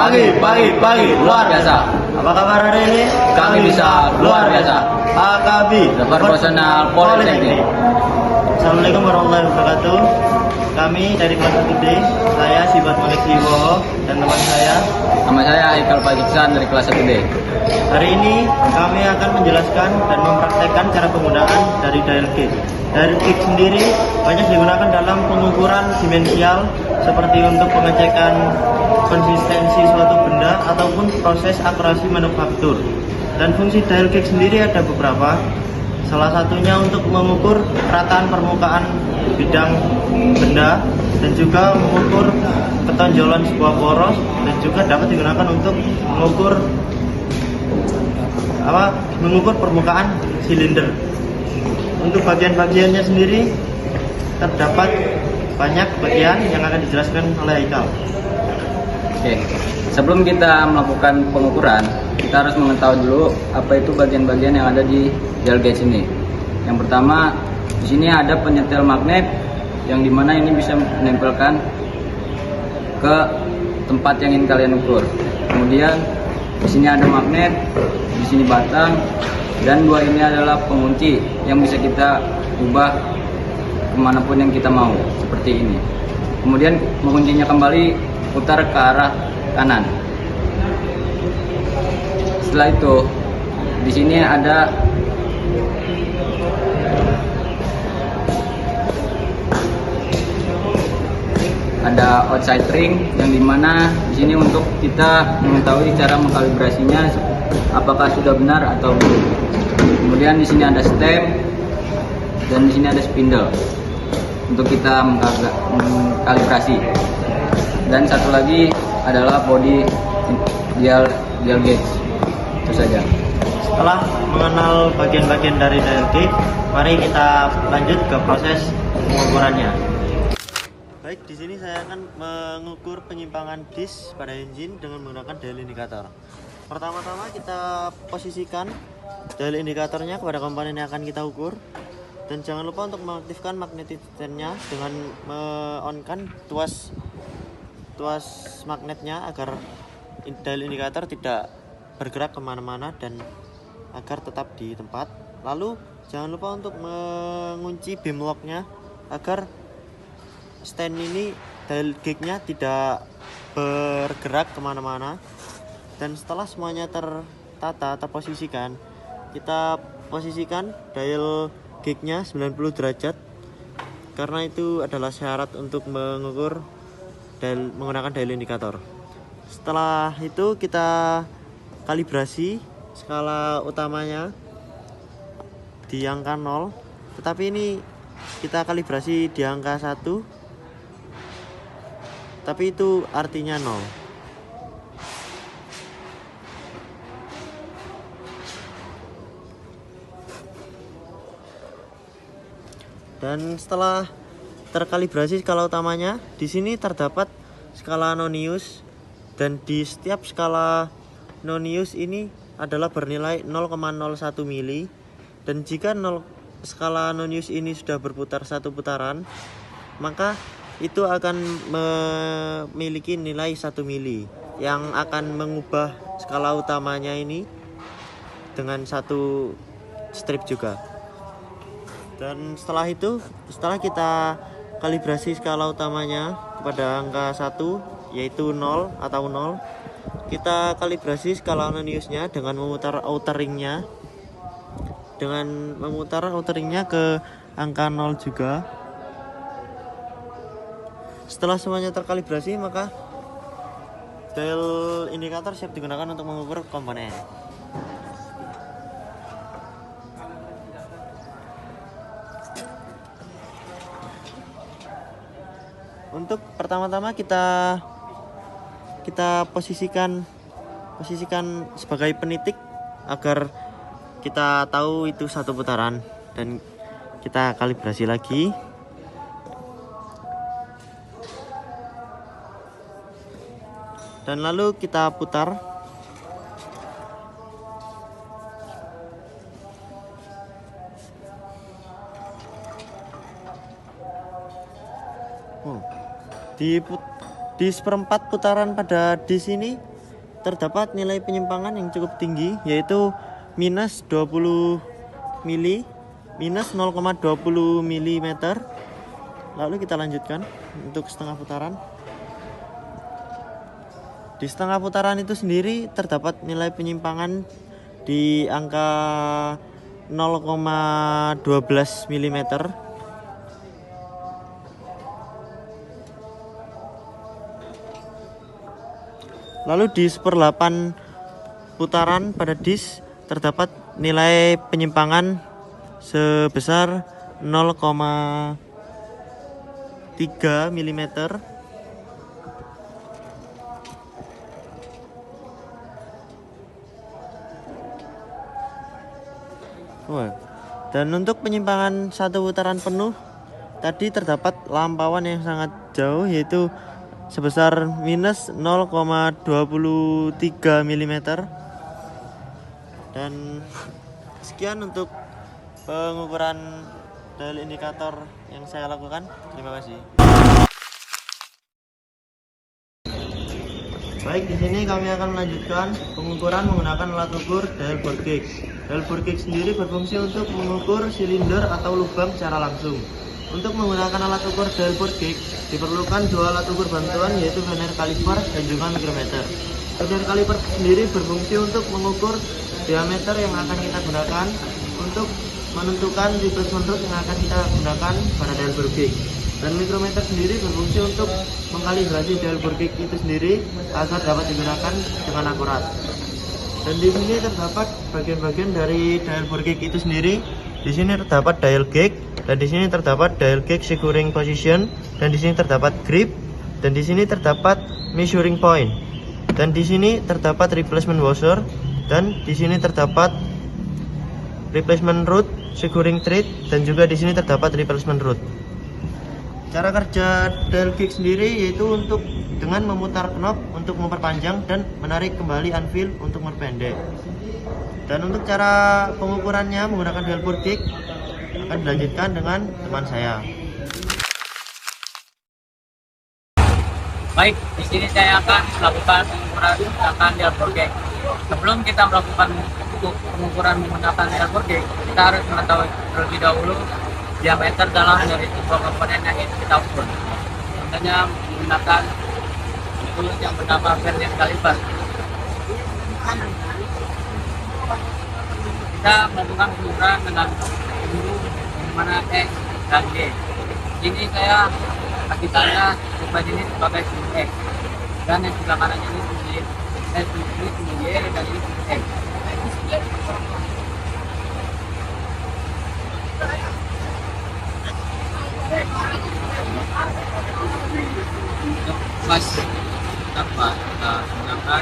Pagi, luar biasa. Apa kabar hari ini? Kami bisa luar biasa. AKB Proporsional Politeknik. Assalamualaikum warahmatullahi wabarakatuh. Kami dari kelas 1D, saya Sibat Malik Wibowo dan teman saya. Nama saya Haikal Fajiksan dari kelas 1D. Hari ini kami akan menjelaskan dan mempraktekkan cara penggunaan dari dial gauge. Dial gauge sendiri banyak digunakan dalam pengukuran dimensial seperti untuk pengecekan konsistensi suatu benda ataupun proses akurasi manufaktur. Dan fungsi dial gauge sendiri ada beberapa. Salah satunya untuk mengukur kerataan permukaan bidang benda dan juga mengukur ketonjolan sebuah poros dan juga dapat digunakan untuk mengukur permukaan silinder. Untuk bagian-bagiannya sendiri terdapat banyak bagian yang akan dijelaskan oleh Haikal. Oke. Sebelum kita melakukan pengukuran, kita harus mengetahui dulu apa itu bagian-bagian yang ada di dial gauge ini. Yang pertama, di sini ada penyetel magnet yang dimana ini bisa menempelkan ke tempat yang ingin kalian ukur. Kemudian di sini ada magnet, di sini batang, dan dua ini adalah pengunci yang bisa kita ubah kemanapun yang kita mau, seperti ini. Kemudian menguncinya kembali putar ke arah kanan. Setelah itu, di sini ada outside ring yang dimana di sini untuk kita mengetahui cara mengkalibrasinya apakah sudah benar atau belum. Kemudian di sini ada stem dan di sini ada spindle untuk kita mengkalibrasi. Dan satu lagi adalah body dial gauge. Itu saja. Setelah mengenal bagian-bagian dari dial gauge, mari kita lanjut ke proses pengukurannya. Baik, di sini saya akan mengukur penyimpangan disk pada engine dengan menggunakan dial indikator. Pertama-tama kita posisikan dial indikatornya kepada komponen yang akan kita ukur. Dan jangan lupa untuk mengaktifkan magnetizennya dengan me-on-kan tuas magnetnya agar dial indikator tidak bergerak kemana-mana dan agar tetap di tempat. Lalu jangan lupa untuk mengunci beam locknya agar stand ini dial gauge-nya tidak bergerak kemana-mana. Dan setelah semuanya terposisikan, kita posisikan dial gauge-nya 90 derajat karena itu adalah syarat untuk mengukur menggunakan dial indikator. Setelah itu kita kalibrasi skala utamanya di angka 0, tetapi ini kita kalibrasi di angka 1, tapi itu artinya 0. Dan setelah terkalibrasi skala utamanya, di sini terdapat skala nonius dan di setiap skala nonius ini adalah bernilai 0,01 mili. Dan jika skala nonius ini sudah berputar satu putaran, maka itu akan memiliki nilai 1 mili yang akan mengubah skala utamanya ini dengan satu strip juga. Dan setelah itu, setelah kita kalibrasi skala utamanya kepada angka 1 yaitu 0 atau 0, kita kalibrasi skala noniusnya dengan memutar outer ringnya ke angka 0 juga. Setelah semuanya terkalibrasi, maka dial indikator siap digunakan untuk mengukur komponen. Untuk pertama-tama kita posisikan sebagai penitik agar kita tahu itu satu putaran, dan kita kalibrasi lagi. Dan lalu kita putar. Di seperempat putaran pada di sini terdapat nilai penyimpangan yang cukup tinggi, yaitu minus 20 mili, minus 0,20 mm. Lalu kita lanjutkan untuk setengah putaran. Di setengah putaran itu sendiri terdapat nilai penyimpangan di angka 0,12 mm. Lalu di 1/8 putaran pada disk terdapat nilai penyimpangan sebesar 0,3 mm. Wah. Dan untuk penyimpangan satu putaran penuh tadi terdapat lampauan yang sangat jauh, yaitu sebesar minus 0,23 mm. Dan sekian untuk pengukuran dial indikator yang saya lakukan. Terima kasih. Baik, di sini kami akan melanjutkan pengukuran menggunakan alat ukur dial bore gauge. Dial bore gauge sendiri berfungsi untuk mengukur silinder atau lubang secara langsung. Untuk menggunakan alat ukur dial bore gauge diperlukan dua alat ukur bantuan, yaitu vernier caliper dan juga micrometer. Vernier caliper sendiri berfungsi untuk mengukur diameter yang akan kita gunakan untuk menentukan replacement root yang akan kita gunakan pada dial bore gauge. Dan micrometer sendiri berfungsi untuk mengkalibrasi dial bore gauge itu sendiri agar dapat digunakan dengan akurat. Dan di sini terdapat bagian-bagian dari dial bore gauge itu sendiri. Di sini terdapat dial gauge, dan di sini terdapat dial gauge securing position, dan di sini terdapat grip, dan di sini terdapat measuring point, dan di sini terdapat replacement washer, dan di sini terdapat replacement root, securing thread, dan juga di sini terdapat replacement root. Cara kerja dial gauge sendiri yaitu untuk dengan memutar knob untuk memperpanjang dan menarik kembali anvil untuk memperpendek. Dan untuk cara pengukurannya menggunakan dial bore gauge akan dilanjutkan dengan teman saya. Baik, di sini saya akan melakukan pengukuran menggunakan dial bore gauge. Sebelum kita melakukan pengukuran menggunakan dial bore gauge, kita harus mengetahui terlebih dahulu diameter dalam dari sebuah komponen yang ingin kita ukur. Contohnya menggunakan tool yang bernama vernier caliper. Kita melakukan pengukuran dengan bumbu yang mana X dan Y. Ini saya kasih tanda supaya ini sebagai sumbu X, dan yang sebelah kanan ini sumbu Y dan ini sumbu X. Untuk pas dapat kita gunakan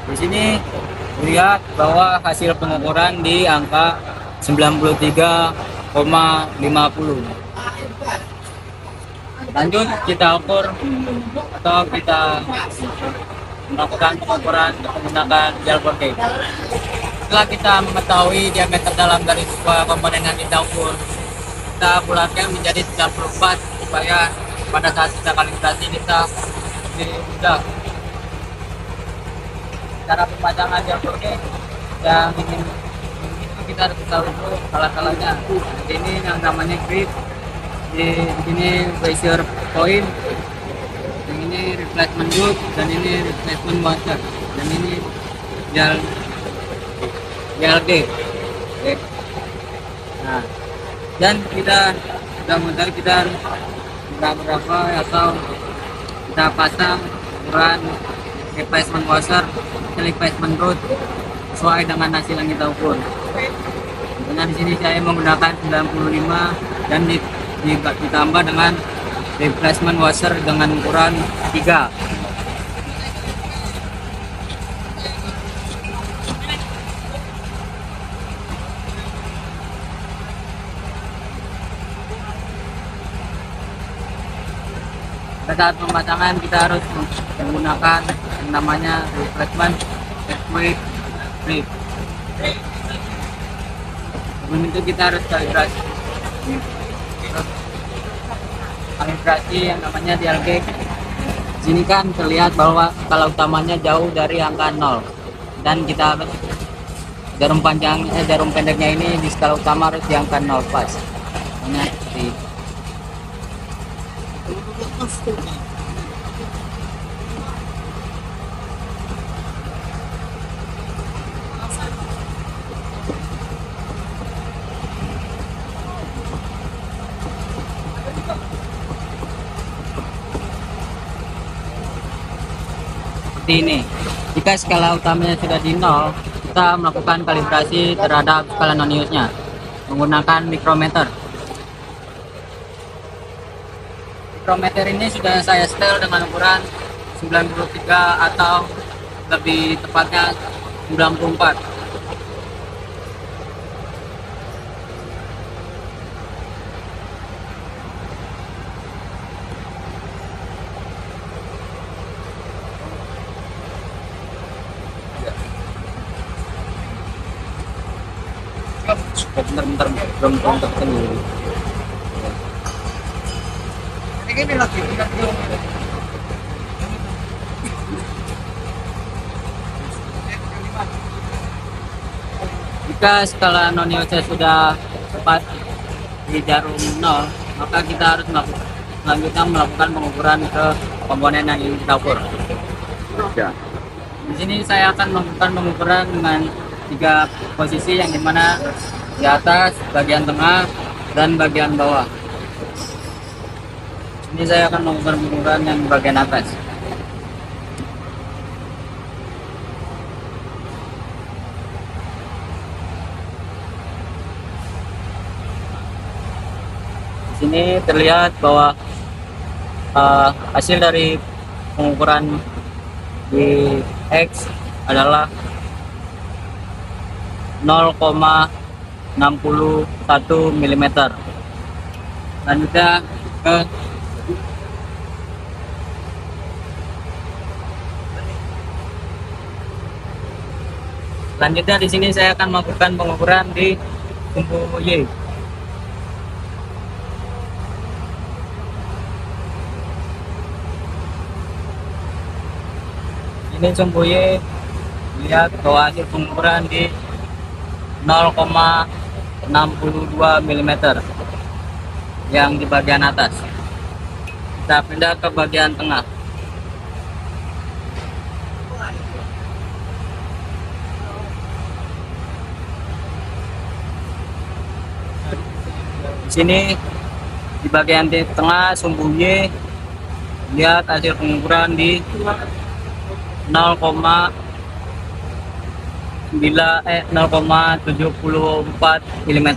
di sini. Lihat bahwa hasil pengukuran di angka 93,50. Lanjut kita ukur atau kita melakukan pengukuran menggunakan dial bore gauge. Setelah kita mengetahui diameter dalam dari sebuah komponen yang kita ukur, kita bulatkan menjadi 94 supaya pada saat kita kalibrasi kita lebih mudah. Cara pemasangan dial bore gauge yang ingin kita harus tahu dulu salah-salahnya. Ini yang namanya grip. Di sini pressure point, yang ini replacement root, dan ini replacement washer, dan ini dial gauge. Oke. Nah, dan kita sudah mulai kita berapa atau kita pasang ukuran replacement washer, replacement root sesuai dengan hasil yang kita ukur. Dengan di sini saya menggunakan 95 dan ditambah dengan replacement washer dengan ukuran 3. Pada saat pemasangan kita harus menggunakan yang namanya replacement circuit strip. Sebelum itu kita harus kalibrasi. Kalibrasi yang namanya dial gauge. Di sini kan terlihat bahwa skala utamanya jauh dari angka 0 dan kita harus jarum pendeknya ini di skala utama harus di angka 0 pas. Hanya seperti itu. Seperti ini. Jika skala utamanya sudah di 0, kita melakukan kalibrasi terhadap skala non-iusnya menggunakan mikrometer. Mikrometer ini sudah saya setel dengan ukuran 93 atau lebih tepatnya 94. Bentar, belum terkendali. Ini lagi. Jika skala non-iusnya sudah tepat di jarum 0, maka kita harus selanjutnya melakukan pengukuran ke komponen yang ingin kita ukur. Ya. Di sini saya akan melakukan pengukuran dengan 3 posisi, yang dimana di atas, bagian tengah, dan bagian bawah. Ini saya akan melakukan pengukuran yang bagian atas. Di sini terlihat bahwa hasil dari pengukuran di X adalah 0,61 mm. Selanjutnya ke di sini saya akan melakukan pengukuran di sumbu Y. Ini sumbu Y, lihat bahwa hasil pengukuran di 0,62 mm yang di bagian atas. Kita pindah ke bagian tengah. Di sini di bagian tengah sumbu Y, lihat hasil pengukuran di 0,74 mm.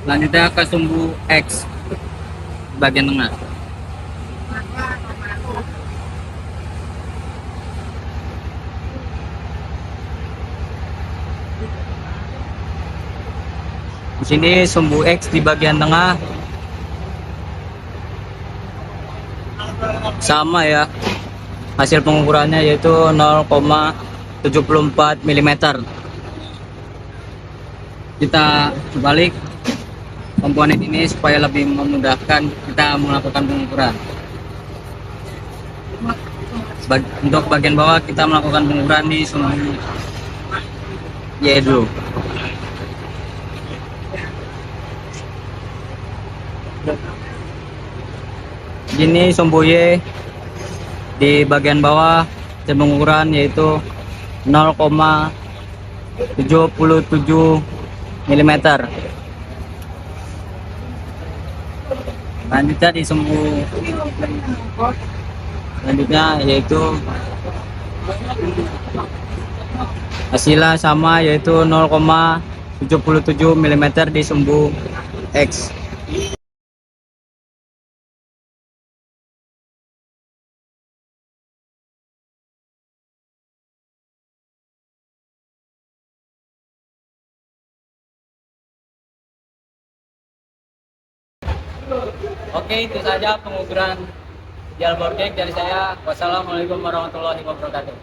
Selanjutnya ke sumbu X bagian tengah. Di sini sumbu X di bagian tengah sama ya, hasil pengukurannya yaitu 0,74 mm. Kita balik komponen ini supaya lebih memudahkan kita melakukan pengukuran. Untuk bagian bawah kita melakukan pengukuran di sumbu Y dulu. Ini sumbu Y di bagian bawah hasil pengukuran yaitu 0,77 mm. Selanjutnya di sumbu selanjutnya yaitu hasilnya sama, yaitu 0,77 mm di sumbu X. Oke, itu saja pengukuran dial bord gauge dari saya. Wassalamualaikum warahmatullahi wabarakatuh.